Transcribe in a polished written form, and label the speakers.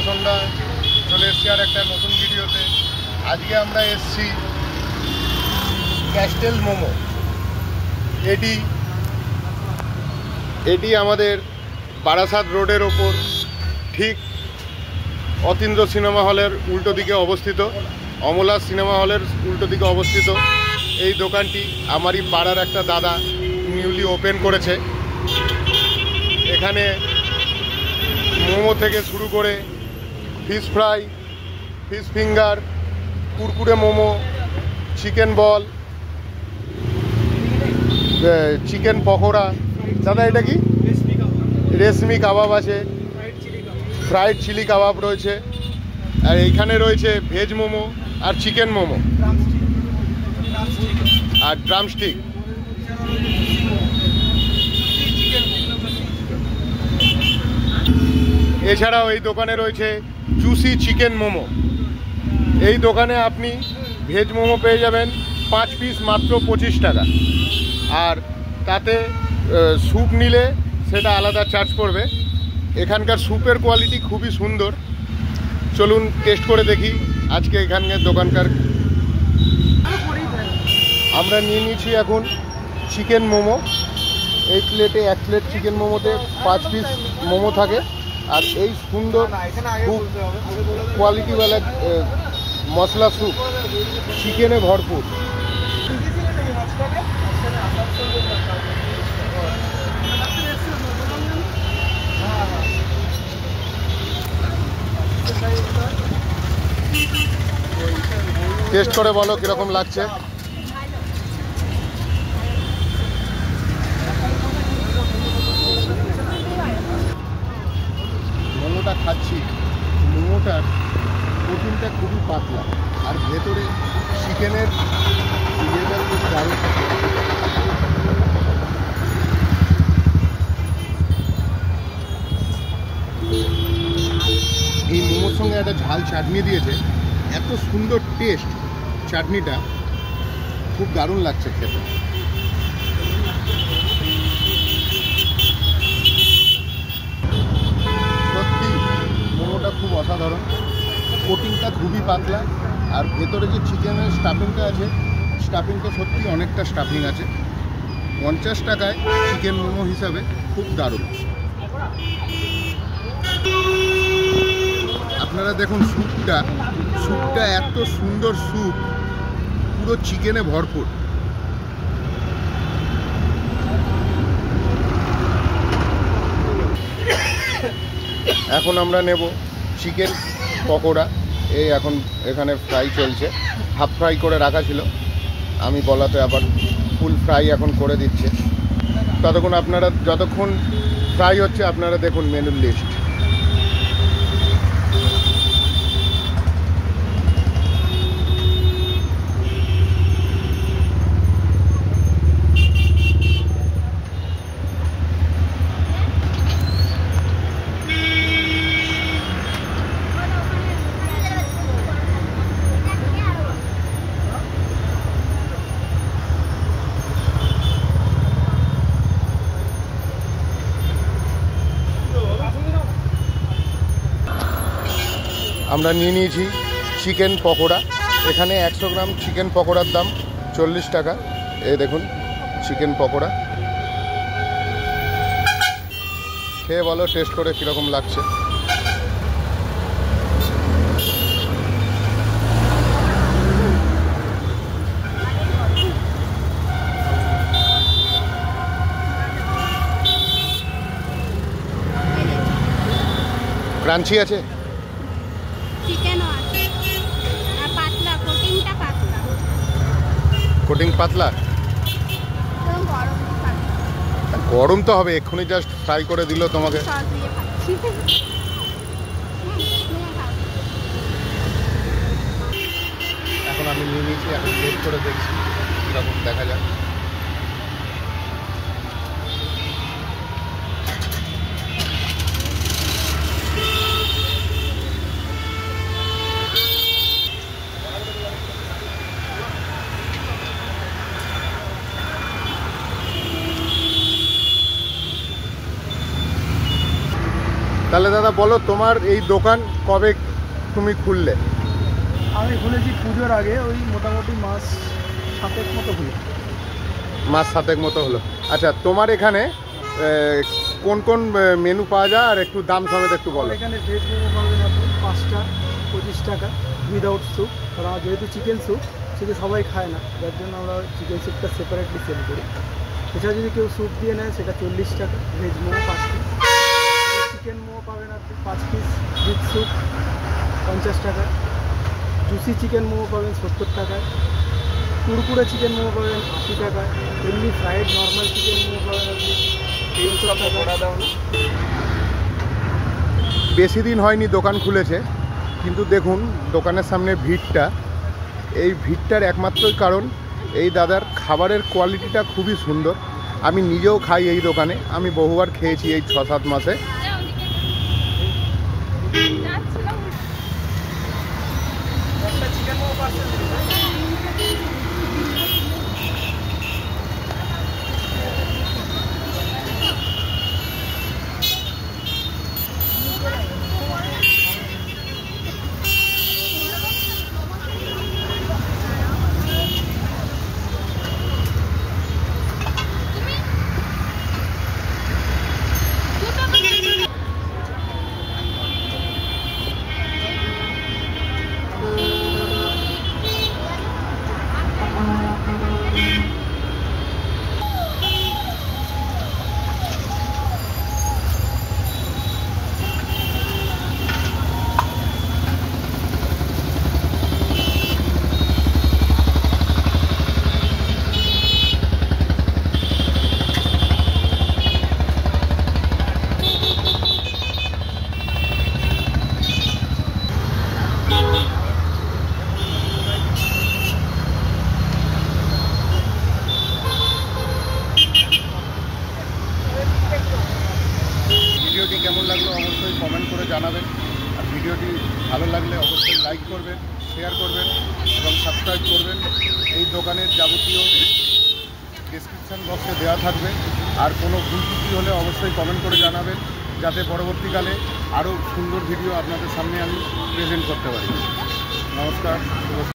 Speaker 1: সন্ধ্যা চলে এসেছি আর একটা নতুন ভিডিওতে। আজকে আমরা এসেছি ক্যাস্টেল মোমো। এটি আমাদের বারাসাত রোডের ওপর ঠিক অতীন্দ্র সিনেমা হলের উল্টো দিকে অবস্থিত, অমলা সিনেমা হলের উল্টো দিকে অবস্থিত। এই দোকানটি আমারই পাড়ার একটা দাদা নিউলি ওপেন করেছে। এখানে মোমো থেকে শুরু করে fish fry, fish finger, Kurkure momo, chicken বল, চিকেন পকোড়া, দাদা এটা কি রেশমি কাবাব আছে, ফ্রাইড চিলি কাবাব রয়েছে, আর এইখানে রয়েছে ভেজ মোমো আর চিকেন মোমো আর ড্রামস্টিক। এছাড়াও এই দোকানে রয়েছে জুসি চিকেন মোমো। এই দোকানে আপনি ভেজ মোমো পেয়ে যাবেন 5 পিস মাত্র 25 টাকা, আর তাতে স্যুপ নিলে সেটা আলাদা চার্জ পড়বে। এখানকার স্যুপের কোয়ালিটি খুবই সুন্দর। চলুন টেস্ট করে দেখি আজকে এখানকার দোকানকার। আমরা নিয়ে নিয়েছি এখন চিকেন মোমো। এই প্লেটে 1 প্লেট চিকেন মোমোতে 5 পিস মোমো থাকে, আর এই সুন্দর খুব কোয়ালিটিওয়ালা মশলা স্যুপ চিকেনে ভরপুর। টেস্ট করে বলো কিরকম লাগছে। মোমোটা খাচ্ছি, মোমোটার প্রোটিনটা খুবই পাতলা, আর ভেতরে চিকেনের ইয়েটা খুব দারুণ। এই মোমোর সঙ্গে একটা ঝাল চাটনি দিয়েছে, এত সুন্দর টেস্ট চাটনিটা, খুব দারুণ লাগছে খেতে। সত্যি মোমোটা খুব অসাধারণ, কোটিংটা খুবই পাতলা, আর ভেতরে যে চিকেনের স্টাফিংটা আছে, স্টাফিংটা সত্যি অনেকটা স্টাফিং আছে। 50 টাকায় চিকেন মোমো হিসাবে খুব দারুণ। আপনারা দেখুন স্যুপটা এত সুন্দর স্যুপ, পুরো চিকেনে ভরপুর। এখন আমরা নেব চিকেন পকোড়া। এই এখন এখানে ফ্রাই চলছে, হাফ ফ্রাই করে রাখা ছিল, আমি বলাতে আবার ফুল ফ্রাই এখন করে দিচ্ছে। ততক্ষণ আপনারা, যতক্ষণ ফ্রাই হচ্ছে আপনারা দেখুন মেনুর লিস্ট। আমরা নিয়ে নিয়েছি চিকেন পকোড়া। এখানে 100 গ্রাম চিকেন পকোড়ার দাম 40 টাকা। এই দেখুন চিকেন পকোড়া, খেয়ে বলো টেস্ট করে কীরকম লাগছে। ক্রাঞ্চি আছে,
Speaker 2: চিকেনও আছে, আর পাতলা, কোটিংটা পাতলা।
Speaker 1: কোটিং পাতলা, গরম তো হবে, এক্ষুনি জাস্ট ফ্রাই করে দিল তোমাকে। এখন আমি নিয়ে নিয়েছি, এখন টেস্ট করে দেখছি কীরকম দেখা যায়। তাহলে দাদা বলো, তোমার এই দোকান কবে তুমি খুললে?
Speaker 3: আমি খুলেছি পুজোর আগে, ওই মোটামুটি মাস 7 মতো হলো।
Speaker 1: মাস 7 মতো হলো। আচ্ছা, তোমার এখানে কোন কোন মেনু পাওয়া যায় আর একটু দাম সমেত একটু বলো।
Speaker 3: এখানে ভেজ মোমো পাবেন আপনি 5টা 25 টাকা উইদাউট স্যুপ। আর যেহেতু চিকেন স্যুপ সেটা সবাই খায় না, যার জন্য আমরা চিকেন স্যুপটা সেপারেটলি সেল করি। এছাড়া যদি কেউ স্যুপ দিয়ে নেয় সেটা 40 টাকা। Veg momo 5 piece. Chicken momo পাবেন আপনি 5 পিস উইথ স্যুপ 50 টাকা। জুসি চিকেন মোমো পাবেন 70 টাকায়। কুরকুরে চিকেন মোমো পাবেন 80 টাকায়। এমনি ফ্রাইড নর্মাল চিকেন মোমো পাবেন আপনি 300 টাকা।
Speaker 1: বেশি দিন হয়নি দোকান খুলেছে, কিন্তু দেখুন দোকানের সামনে ভিড়টা। এই ভিড়টার একমাত্রই কারণ এই দাদার খাবারের কোয়ালিটিটা খুবই সুন্দর। আমি নিজেও খাই এই দোকানে, আমি বহুবার খেয়েছি এই 6-7 মাসে। ভিডিওটি কেমন লাগলো অবশ্যই কমেন্ট করে জানাবেন। আর ভিডিওটি ভালো লাগলে অবশ্যই লাইক করবেন, শেয়ার করবেন এবং সাবস্ক্রাইব করবেন। এই দোকানের যাবতীয় ডেসক্রিপশান বক্সে দেওয়া থাকবে। আর কোনো ভুল ত্রুটি হলে অবশ্যই কমেন্ট করে জানাবেন, যাতে পরবর্তীকালে আরও সুন্দর ভিডিও আপনাদের সামনে আমি প্রেজেন্ট করতে পারি। নমস্কার।